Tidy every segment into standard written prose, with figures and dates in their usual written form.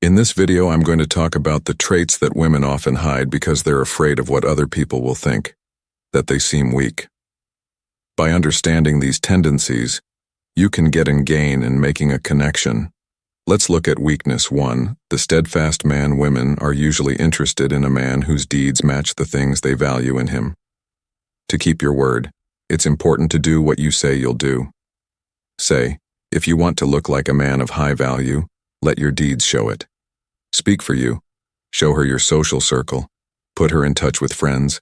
In this video, I'm going to talk about the traits that women often hide because they're afraid of what other people will think, that they seem weak. By understanding these tendencies, you can gain in making a connection. Let's look at weakness 1. The steadfast man. Women are usually interested in a man whose deeds match the things they value in him. To keep your word, it's important to do what you say you'll do. Say, if you want to look like a man of high value, let your deeds show it. Speak for you. Show her your social circle. Put her in touch with friends.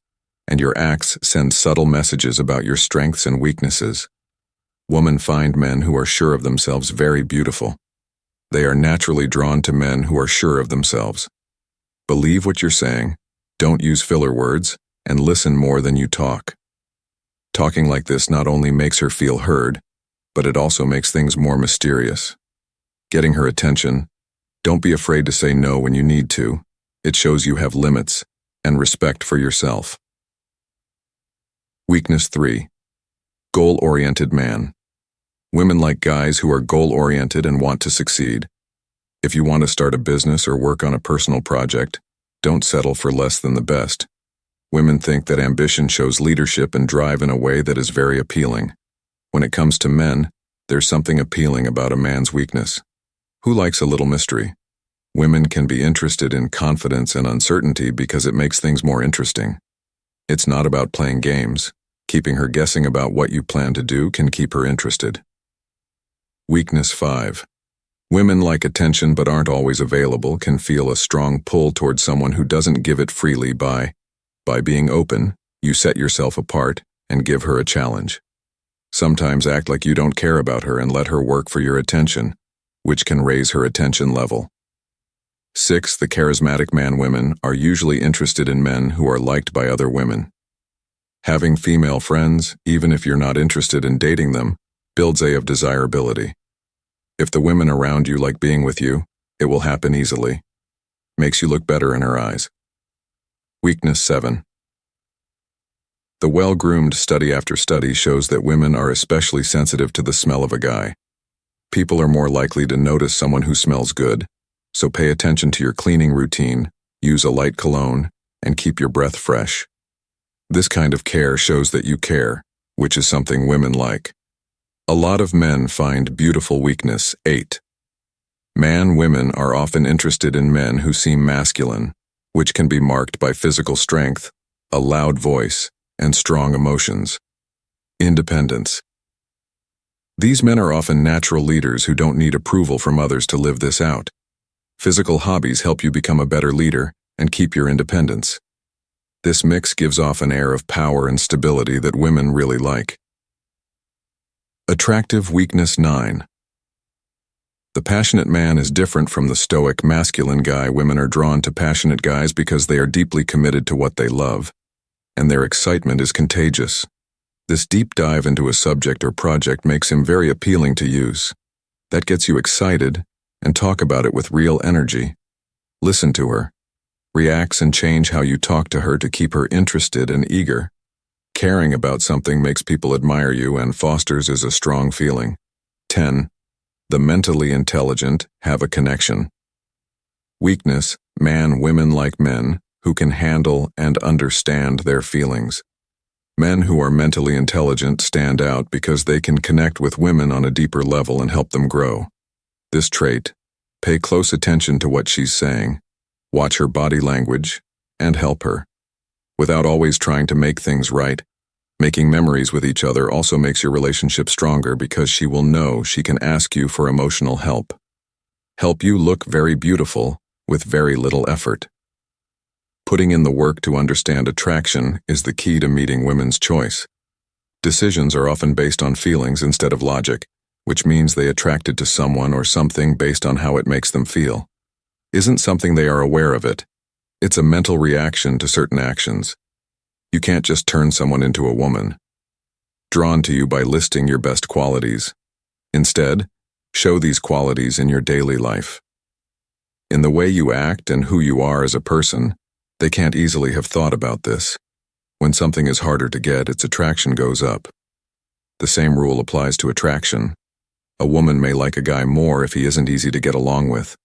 And your acts send subtle messages about your strengths and weaknesses. Women find men who are sure of themselves very beautiful. They are naturally drawn to men who are sure of themselves. Believe what you're saying, don't use filler words, and listen more than you talk. Talking like this not only makes her feel heard, but it also makes things more mysterious. Getting her attention, don't be afraid to say no when you need to. It shows you have limits and respect for yourself. Weakness 3. Goal-oriented man. Women like guys who are goal-oriented and want to succeed. If you want to start a business or work on a personal project, don't settle for less than the best. Women think that ambition shows leadership and drive in a way that is very appealing. When it comes to men, there's something appealing about a man's weakness. Who likes a little mystery? Women can be interested in confidence and uncertainty because it makes things more interesting. It's not about playing games. Keeping her guessing about what you plan to do can keep her interested. Weakness 5. Women like attention but aren't always available can feel a strong pull towards someone who doesn't give it freely. By being open, you set yourself apart and give her a challenge. Sometimes act like you don't care about her and let her work for your attention, which can raise her attention level. 6. The charismatic man. Women are usually interested in men who are liked by other women. Having female friends, even if you're not interested in dating them, builds of desirability. If the women around you like being with you, it will happen easily. Makes you look better in her eyes. Weakness 7. The well-groomed. Study after study shows that women are especially sensitive to the smell of a guy. People are more likely to notice someone who smells good, so pay attention to your cleaning routine, use a light cologne, and keep your breath fresh. This kind of care shows that you care, which is something women like. A lot of men find beautiful. Weakness 8. Women are often interested in men who seem masculine, which can be marked by physical strength, a loud voice, and strong emotions. Independence. These men are often natural leaders who don't need approval from others to live this out. Physical hobbies help you become a better leader and keep your independence. This mix gives off an air of power and stability that women really like. Attractive. Weakness 9. The passionate man is different from the stoic masculine guy. Women are drawn to passionate guys because they are deeply committed to what they love, and their excitement is contagious. This deep dive into a subject or project makes him very appealing to use. That gets you excited, and talk about it with real energy. Listen to her. Reacts and change how you talk to her to keep her interested and eager. Caring about something makes people admire you and fosters a strong feeling. 10. The mentally intelligent have a connection. Weakness. Women like men who can handle and understand their feelings. Men who are mentally intelligent stand out because they can connect with women on a deeper level and help them grow. This trait, pay close attention to what she's saying, watch her body language, and help her. Without always trying to make things right, making memories with each other also makes your relationship stronger because she will know she can ask you for emotional help. Help you look very beautiful with very little effort. Putting in the work to understand attraction is the key to meeting women's choice. Decisions are often based on feelings instead of logic, which means they attracted to someone or something based on how it makes them feel. Isn't something they are aware of it. It's a mental reaction to certain actions. You can't just turn someone into a woman. Drawn to you by listing your best qualities. Instead, show these qualities in your daily life. In the way you act and who you are as a person, they can't easily have thought about this. When something is harder to get, its attraction goes up. The same rule applies to attraction. A woman may like a guy more if he isn't easy to get along with.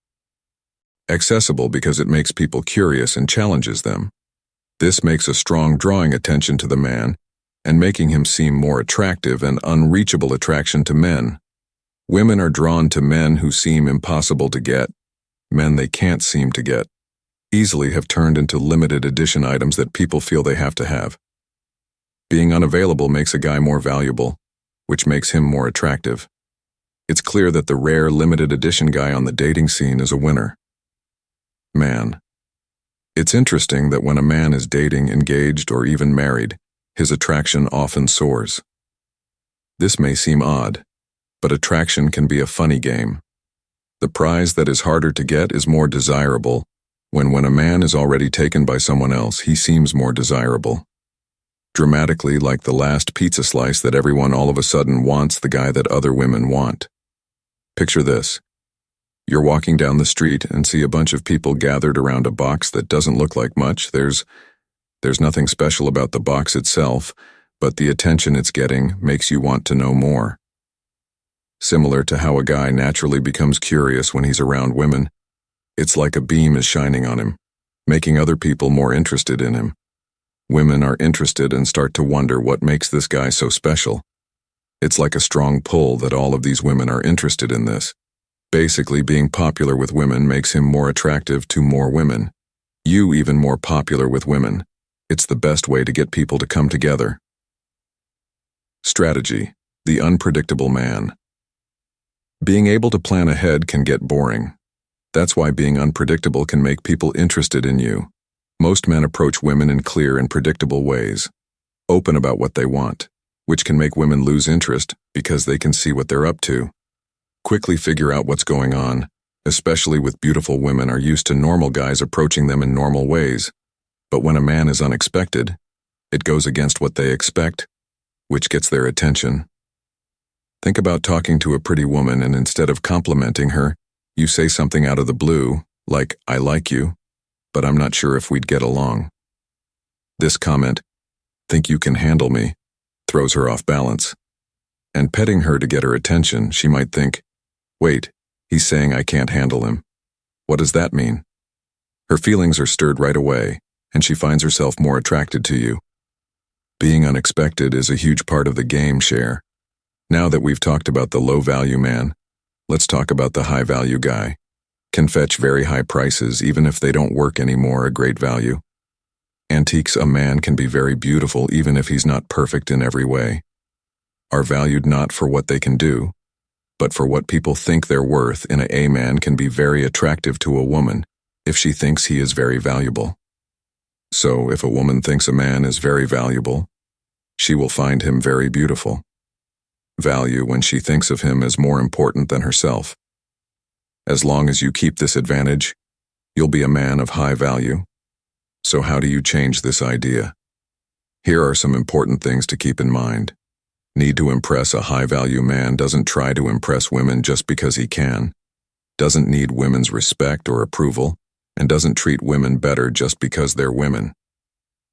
Accessible because it makes people curious and challenges them. This makes a strong drawing attention to the man and making him seem more attractive and unreachable attraction to men. Women are drawn to men who seem impossible to get. Men they can't seem to get easily have turned into limited edition items that people feel they have to have. Being unavailable makes a guy more valuable, which makes him more attractive. It's clear that the rare limited edition guy on the dating scene is a winner. Man. It's interesting that when a man is dating, engaged, or even married, his attraction often soars. This may seem odd, but attraction can be a funny game. The prize that is harder to get is more desirable, when a man is already taken by someone else, he seems more desirable. Dramatically, like the last pizza slice that everyone all of a sudden wants the guy that other women want. Picture this. You're walking down the street and see a bunch of people gathered around a box that doesn't look like much. There's nothing special about the box itself, but the attention it's getting makes you want to know more. Similar to how a guy naturally becomes curious when he's around women, it's like a beam is shining on him, making other people more interested in him. Women are interested and start to wonder what makes this guy so special. It's like a strong pull that all of these women are interested in this. Basically, being popular with women makes him more attractive to more women. You even more popular with women. It's the best way to get people to come together. Strategy: the unpredictable man. Being able to plan ahead can get boring. That's why being unpredictable can make people interested in you. Most men approach women in clear and predictable ways, open about what they want, which can make women lose interest because they can see what they're up to. Quickly figure out what's going on, especially with beautiful women are used to normal guys approaching them in normal ways. But when a man is unexpected, it goes against what they expect, which gets their attention. Think about talking to a pretty woman and instead of complimenting her, you say something out of the blue, like, "I like you, but I'm not sure if we'd get along." This comment, "Think you can handle me," throws her off balance. And petting her to get her attention, she might think, "Wait, he's saying I can't handle him. What does that mean?" Her feelings are stirred right away, and she finds herself more attracted to you. Being unexpected is a huge part of the game share. Now that we've talked about the low-value man, let's talk about the high-value guy. Can fetch very high prices even if they don't work anymore, a great value. Antiques: a man can be very beautiful even if he's not perfect in every way. Are valued not for what they can do, but for what people think they're worth. A man can be very attractive to a woman if she thinks he is very valuable. So if a woman thinks a man is very valuable, she will find him very beautiful. Value when she thinks of him as more important than herself. As long as you keep this advantage, you'll be a man of high value. So how do you change this idea? Here are some important things to keep in mind. Need to impress: a high-value man doesn't try to impress women just because he can, doesn't need women's respect or approval, and doesn't treat women better just because they're women.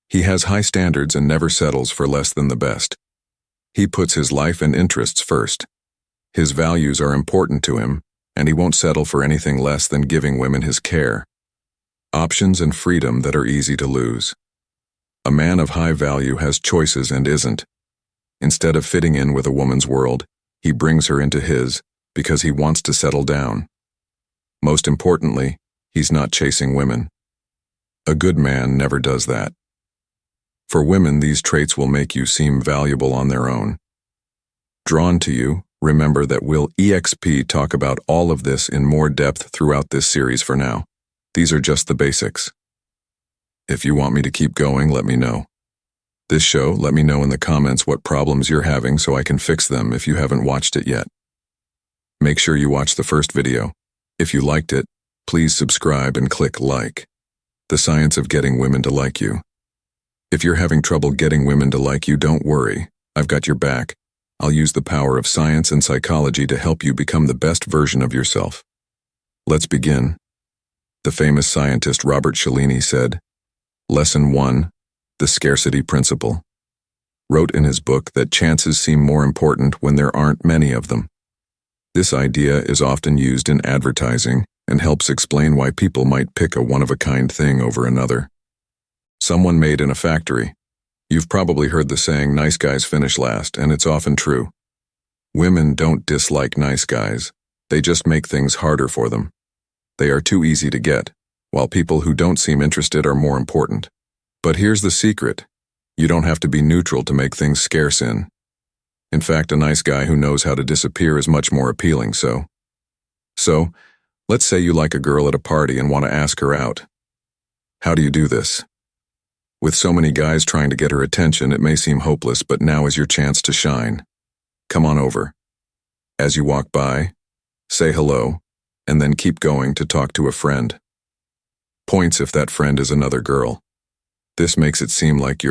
He has high standards and never settles for less than the best. He puts his life and interests first. His values are important to him, and he won't settle for anything less than giving women his care. Options and freedom that are easy to lose. A man of high value has choices and isn't. Instead of fitting in with a woman's world, he brings her into his because he wants to settle down. Most importantly, he's not chasing women. A good man never does that. For women, these traits will make you seem valuable on their own. Drawn to you, remember that we'll talk about all of this in more depth throughout this series. For now, these are just the basics. If you want me to keep going, let me know. This show, let me know in the comments what problems you're having so I can fix them if you haven't watched it yet. Make sure you watch the first video. If you liked it, please subscribe and click like. The science of getting women to like you. If you're having trouble getting women to like you, don't worry. I've got your back. I'll use the power of science and psychology to help you become the best version of yourself. Let's begin. The famous scientist Robert Cialdini said, Lesson 1, the scarcity principle. Wrote in his book that chances seem more important when there aren't many of them. This idea is often used in advertising and helps explain why people might pick a one-of-a-kind thing over another. Someone made in a factory. You've probably heard the saying, nice guys finish last, and it's often true. Women don't dislike nice guys. They just make things harder for them. They are too easy to get, while people who don't seem interested are more important. But here's the secret. You don't have to be neutral to make things scarce in. In fact, a nice guy who knows how to disappear is much more appealing, so, let's say you like a girl at a party and want to ask her out. How do you do this? With so many guys trying to get her attention, it may seem hopeless, but now is your chance to shine. Come on over. As you walk by, say hello, and then keep going to talk to a friend. Points if that friend is another girl. This makes it seem like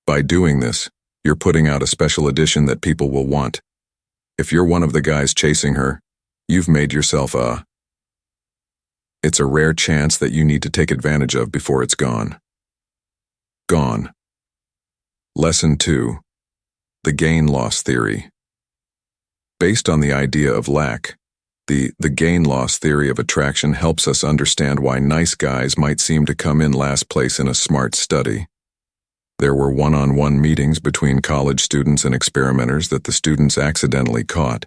by doing this, you're putting out a special edition that people will want. If you're one of the guys chasing her, you've made yourself It's a rare chance that you need to take advantage of before it's gone. Gone. Lesson 2. The gain-loss theory. Based on the idea of lack, the gain-loss theory of attraction helps us understand why nice guys might seem to come in last place in a smart study. There were one-on-one meetings between college students and experimenters that the students accidentally caught.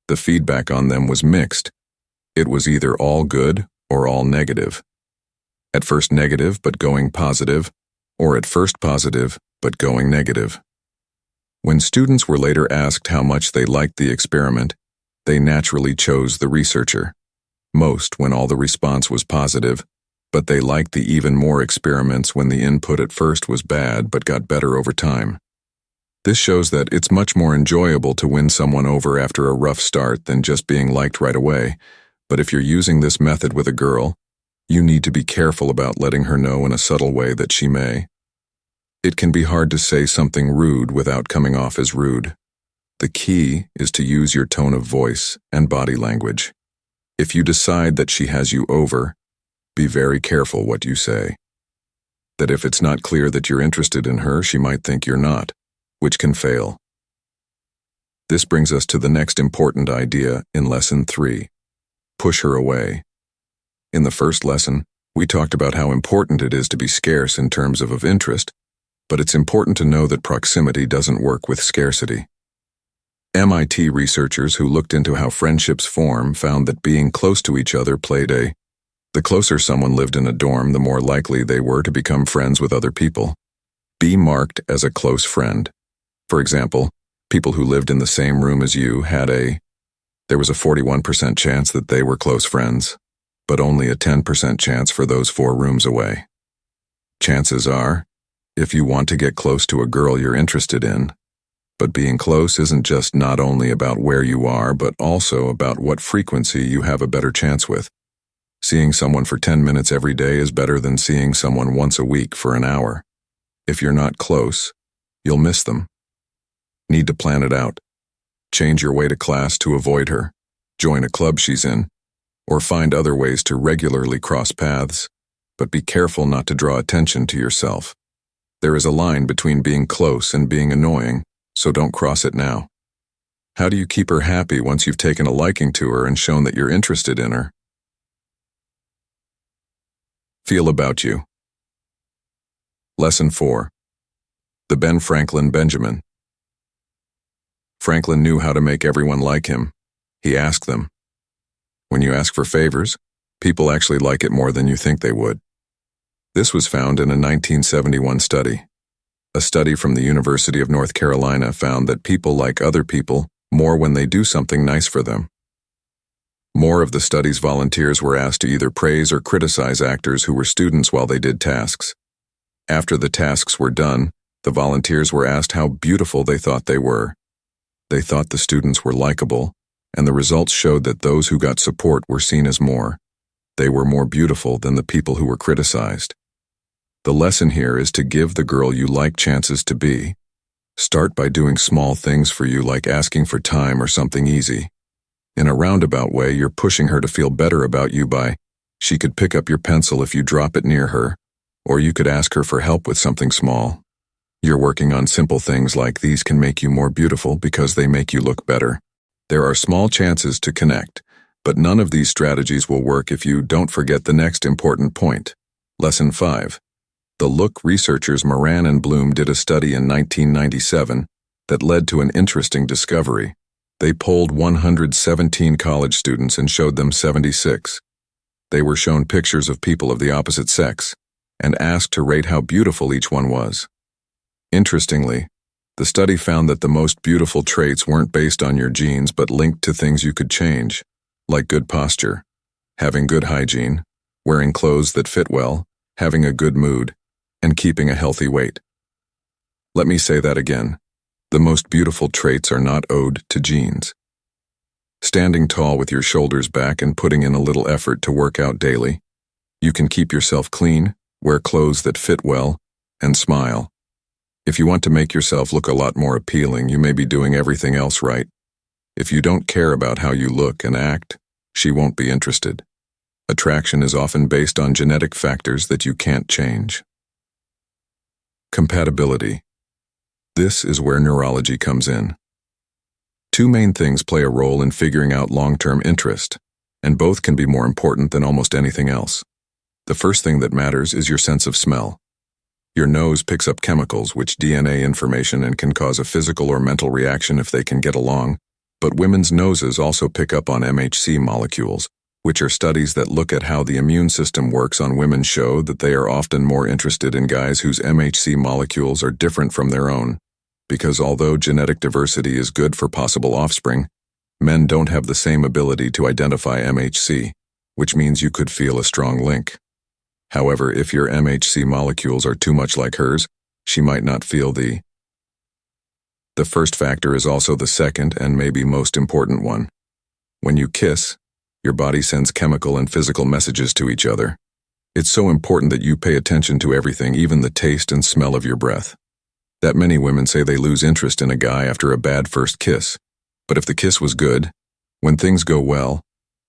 The feedback on them was mixed. It was either all good or all negative. At first negative but going positive, or at first positive but going negative. When students were later asked how much they liked the experiment, they naturally chose the researcher. Most when all the response was positive, but they liked the even more experiments when the input at first was bad but got better over time. This shows that it's much more enjoyable to win someone over after a rough start than just being liked right away, but if you're using this method with a girl, you need to be careful about letting her know in a subtle way that she may. It can be hard to say something rude without coming off as rude. The key is to use your tone of voice and body language. If you decide that she has you over, be very careful what you say. That if it's not clear that you're interested in her, she might think you're not, which can fail. This brings us to the next important idea in Lesson 3. Push her away. In the first lesson, we talked about how important it is to be scarce in terms of interest, but it's important to know that proximity doesn't work with scarcity. MIT researchers who looked into how friendships form found that being close to each other the closer someone lived in a dorm, the more likely they were to become friends with other people. Be marked as a close friend. For example, people who lived in the same room as you there was a 41% chance that they were close friends, but only a 10% chance for those 4 rooms away. Chances are, if you want to get close to a girl you're interested in, but being close isn't just not only about where you are, but also about what frequency you have a better chance with. Seeing someone for 10 minutes every day is better than seeing someone once a week for an hour. If you're not close, you'll miss them. Need to plan it out. Change your way to class to avoid her, join a club she's in, or find other ways to regularly cross paths, but be careful not to draw attention to yourself. There is a line between being close and being annoying, so don't cross it now. How do you keep her happy once you've taken a liking to her and shown that you're interested in her? Feel about you. Lesson 4. The Ben Franklin Benjamin. Franklin knew how to make everyone like him. He asked them. When you ask for favors, people actually like it more than you think they would. This was found in a 1971 study. A study from the University of North Carolina found that people like other people more when they do something nice for them. More of the study's volunteers were asked to either praise or criticize actors who were students while they did tasks. After the tasks were done, the volunteers were asked how beautiful they thought they were. They thought the students were likable, and the results showed that those who got support were seen as they were more beautiful than the people who were criticized. The lesson here is to give the girl you like chances to be. Start by doing small things for you, like asking for time or something easy. In a roundabout way, you're pushing her to feel better about you by, she could pick up your pencil if you drop it near her, or you could ask her for help with something small. You're working on simple things like these can make you more beautiful because they make you look better. There are small chances to connect, But none of these strategies will work if you don't forget the next important point. Lesson 5. The Look researchers Moran and Bloom did a study in 1997 that led to an interesting discovery. They polled 117 college students and showed them 76. They were shown pictures of people of the opposite sex and asked to rate how beautiful each one was. Interestingly, the study found that the most beautiful traits weren't based on your genes but linked to things you could change, like good posture, having good hygiene, wearing clothes that fit well, having a good mood, and keeping a healthy weight. Let me say that again. The most beautiful traits are not owed to genes. Standing tall with your shoulders back and putting in a little effort to work out daily. You can keep yourself clean, wear clothes that fit well, and smile. If you want to make yourself look a lot more appealing, you may be doing everything else right. If you don't care about how you look and act, she won't be interested. Attraction is often based on genetic factors that you can't change. Compatibility. This is where neurology comes in. Two main things play a role in figuring out long-term interest, and both can be more important than almost anything else. The first thing that matters is your sense of smell. Your nose picks up chemicals, which DNA information, and can cause a physical or mental reaction if they can get along, but women's noses also pick up on MHC molecules, which are studies that look at how the immune system works on women show that they are often more interested in guys whose MHC molecules are different from their own, because although genetic diversity is good for possible offspring, men don't have the same ability to identify MHC, which means you could feel a strong link. However, if your MHC molecules are too much like hers, she might not feel the first factor is also the second and maybe most important one. When you kiss, your body sends chemical and physical messages to each other. It's so important that you pay attention to everything, even the taste and smell of your breath. That many women say they lose interest in a guy after a bad first kiss. But if the kiss was good, when things go well,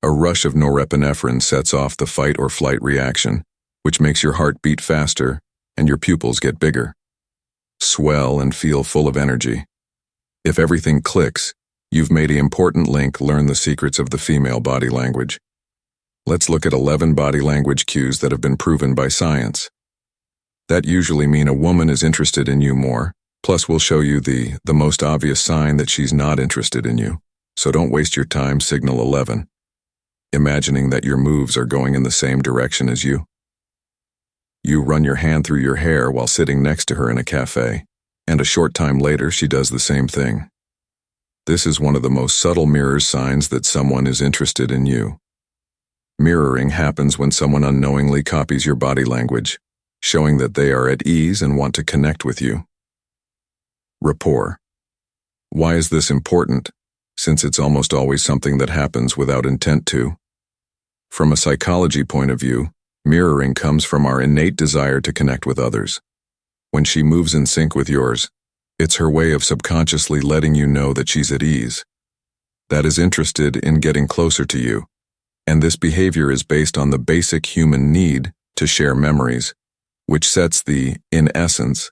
a rush of norepinephrine sets off the fight or flight reaction, which makes your heart beat faster and your pupils get bigger. Swell and feel full of energy. If everything clicks, you've made an important link. Learn the secrets of the female body language. Let's look at 11 body language cues that have been proven by science. That usually mean a woman is interested in you more, plus we'll show you the most obvious sign that she's not interested in you. So don't waste your time. Signal 11. Imagining that your moves are going in the same direction as you. You run your hand through your hair while sitting next to her in a cafe, and a short time later she does the same thing. This is one of the most subtle mirror signs that someone is interested in you. Mirroring happens when someone unknowingly copies your body language, showing that they are at ease and want to connect with you. Rapport. Why is this important? Since it's almost always something that happens without intent to. From a psychology point of view, mirroring comes from our innate desire to connect with others. When she moves in sync with yours, it's her way of subconsciously letting you know that she's at ease, that is interested in getting closer to you. And this behavior is based on the basic human need to share memories, which sets in essence,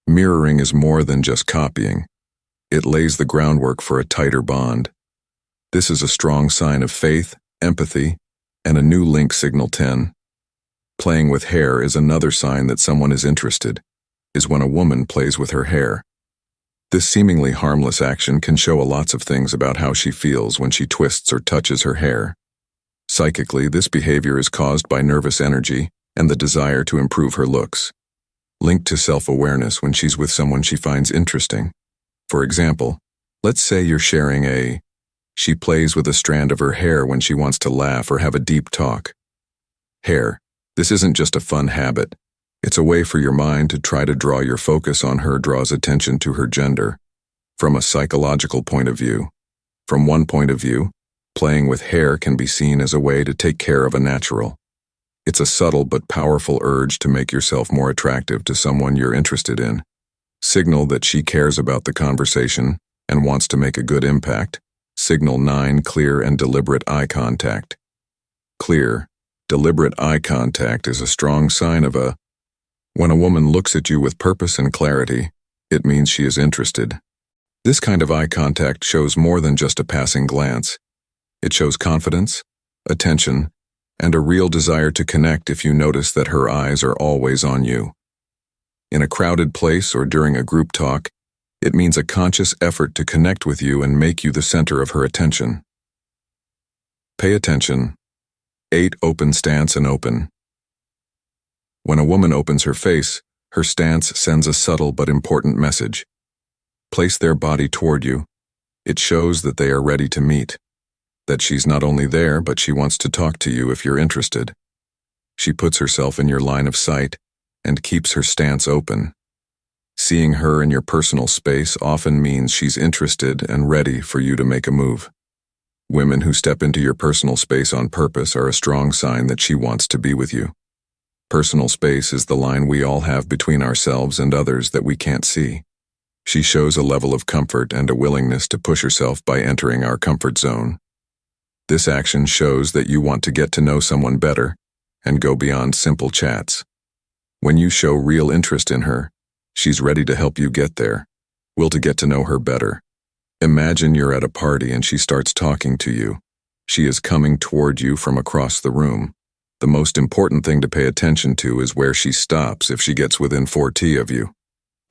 mirroring is more than just copying. It lays the groundwork for a tighter bond. This is a strong sign of faith, empathy, and a new link. Signal 10. Playing with hair is another sign that someone is interested, is when a woman plays with her hair. This seemingly harmless action can show lots of things about how she feels when she twists or touches her hair. Psychically, this behavior is caused by nervous energy and the desire to improve her looks, linked to self-awareness when she's with someone she finds interesting. For example, let's say you're sharing she plays with a strand of her hair when she wants to laugh or have a deep talk. Hair. This isn't just a fun habit. It's a way for your mind to try to draw your focus on her, draws attention to her gender. From a psychological point of view. From one point of view, playing with hair can be seen as a way to take care of a natural. It's a subtle but powerful urge to make yourself more attractive to someone you're interested in. Signal that she cares about the conversation and wants to make a good impact. Signal 9. Clear and deliberate eye contact. Clear, deliberate eye contact is a strong sign of when a woman looks at you with purpose and clarity, it means she is interested. This kind of eye contact shows more than just a passing glance. It shows confidence, attention, and a real desire to connect if you notice that her eyes are always on you. In a crowded place or during a group talk, it means a conscious effort to connect with you and make you the center of her attention. Pay attention. 8. Open stance and open. When a woman opens her face, her stance sends a subtle but important message. Place their body toward you. It shows that they are ready to meet. That she's not only there, but she wants to talk to you if you're interested. She puts herself in your line of sight and keeps her stance open. Seeing her in your personal space often means she's interested and ready for you to make a move. Women who step into your personal space on purpose are a strong sign that she wants to be with you. Personal space is the line we all have between ourselves and others that we can't see. She shows a level of comfort and a willingness to push herself by entering our comfort zone. This action shows that you want to get to know someone better and go beyond simple chats. When you show real interest in her, she's ready to help you get there, will to get to know her better. Imagine you're at a party and she starts talking to you. She is coming toward you from across the room. The most important thing to pay attention to is where she stops if she gets within 4 feet of you.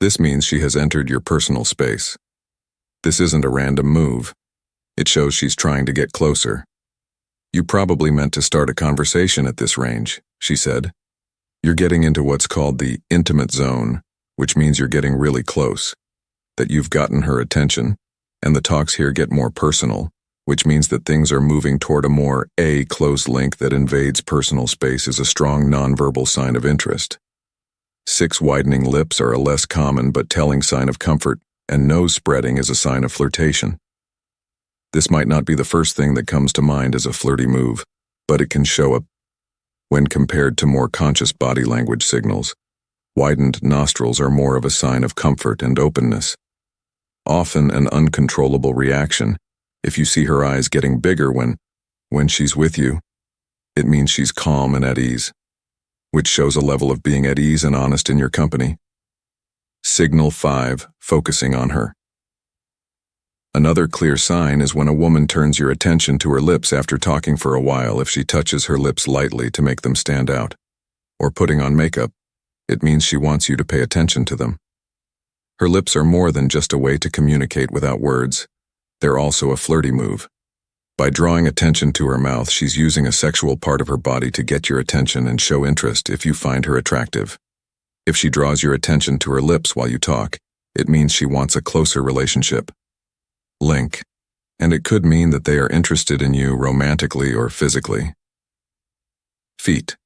This means she has entered your personal space. This isn't a random move. It shows she's trying to get closer. You probably meant to start a conversation at this range, she said. You're getting into what's called the intimate zone, which means you're getting really close. That you've gotten her attention, and the talks here get more personal, which means that things are moving toward a more close link that invades personal space is a strong nonverbal sign of interest. 6. Widening lips are a less common but telling sign of comfort, and nose spreading is a sign of flirtation. This might not be the first thing that comes to mind as a flirty move, but it can show up when compared to more conscious body language signals. Widened nostrils are more of a sign of comfort and openness. Often an uncontrollable reaction. If you see her eyes getting bigger when she's with you, it means she's calm and at ease, which shows a level of being at ease and honest in your company. Signal 5. Focusing on her. Another clear sign is when a woman turns your attention to her lips after talking for a while. If she touches her lips lightly to make them stand out, or putting on makeup, it means she wants you to pay attention to them. Her lips are more than just a way to communicate without words. They're also a flirty move. By drawing attention to her mouth, she's using a sexual part of her body to get your attention and show interest if you find her attractive. If she draws your attention to her lips while you talk, it means she wants a closer relationship. Link. And it could mean that they are interested in you romantically or physically. Feet.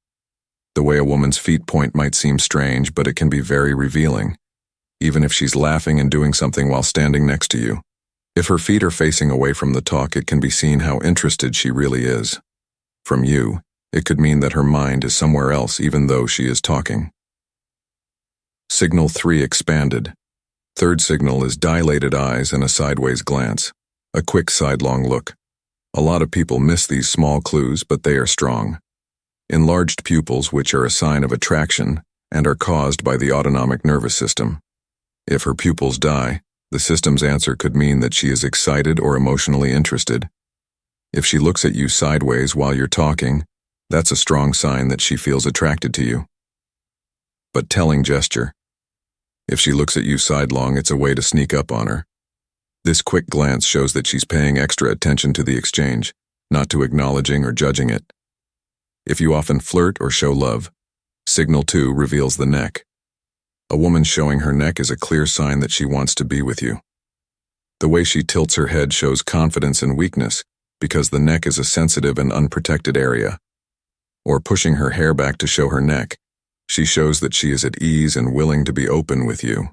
The way a woman's feet point might seem strange, but it can be very revealing, even if she's laughing and doing something while standing next to you. If her feet are facing away from the talk, it can be seen how interested she really is. From you, it could mean that her mind is somewhere else even though she is talking. Signal 3. Expanded. Third signal is dilated eyes and a sideways glance, a quick sidelong look. A lot of people miss these small clues, but they are strong. Enlarged pupils, which are a sign of attraction and are caused by the autonomic nervous system. If her pupils die, the system's answer could mean that she is excited or emotionally interested. If she looks at you sideways while you're talking, that's a strong sign that she feels attracted to you. But telling gesture. If she looks at you sidelong, it's a way to sneak up on her. This quick glance shows that she's paying extra attention to the exchange, not to acknowledging or judging it. If you often flirt or show love, signal 2 reveals the neck. A woman showing her neck is a clear sign that she wants to be with you. The way she tilts her head shows confidence and weakness, because the neck is a sensitive and unprotected area. Or pushing her hair back to show her neck, she shows that she is at ease and willing to be open with you.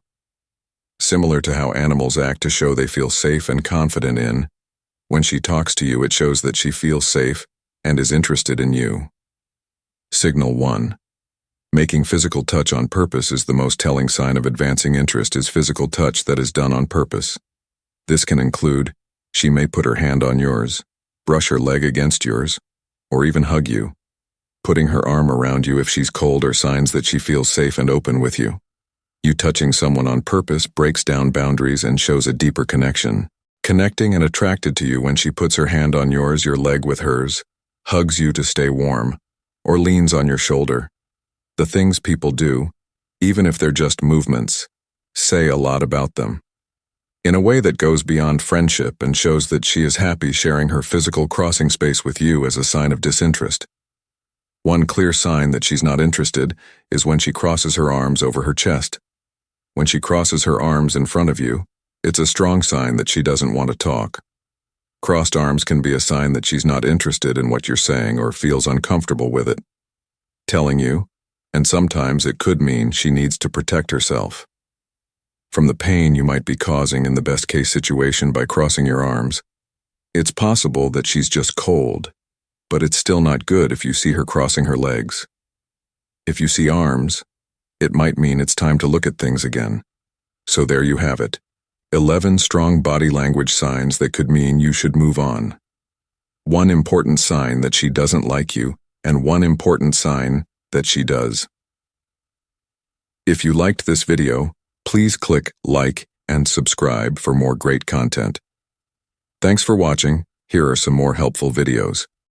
Similar to how animals act to show they feel safe and confident in, when she talks to you, it shows that she feels safe and is interested in you. Signal 1. Making physical touch on purpose is the most telling sign of advancing interest. Is physical touch that is done on purpose. This can include, she may put her hand on yours, brush her leg against yours, or even hug you. Putting her arm around you if she's cold are signs that she feels safe and open with you. You touching someone on purpose breaks down boundaries and shows a deeper connection. Connecting and attracted to you when she puts her hand on yours, your leg with hers, hugs you to stay warm, or leans on your shoulder. The things people do, even if they're just movements, say a lot about them. In a way that goes beyond friendship and shows that she is happy sharing her physical crossing space with you as a sign of disinterest. One clear sign that she's not interested is when she crosses her arms over her chest. When she crosses her arms in front of you, it's a strong sign that she doesn't want to talk. Crossed arms can be a sign that she's not interested in what you're saying or feels uncomfortable with it. Telling you, and sometimes it could mean she needs to protect herself from the pain you might be causing in the best-case situation by crossing your arms. It's possible that she's just cold, but it's still not good if you see her crossing her legs. If you see arms, it might mean it's time to look at things again. So there you have it. 11 strong body language signs that could mean you should move on. One important sign that she doesn't like you, and one important sign that she does. If you liked this video, please click like and subscribe for more great content. Thanks for watching. Here are some more helpful videos.